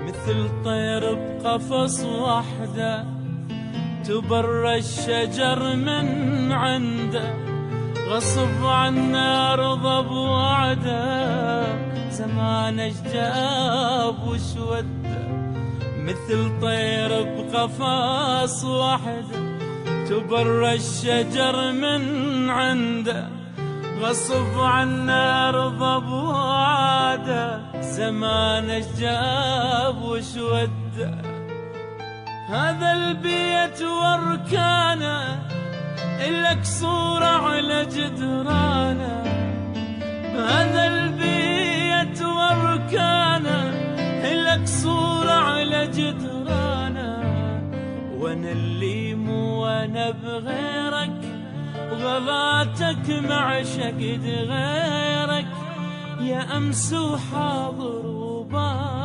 مثل طير بقفص وحده، تبرى الشجر من عنده، غصب عنا ارضى بوعده، زمانه جاب وش وده. مثل طير بقفص وحده، تبرى الشجر من عنده، غصب عنا ارضى بوعده، زمانه جاب وش وده. هذا البيت واركانه، إلك صورة على جدرانه. هذا البيت واركانه، إلك صورة على جدرانه. وانا اللي مو وانا بغيرك، وغلاتك معشقد غيرك، يا أمس وحاضر وباك.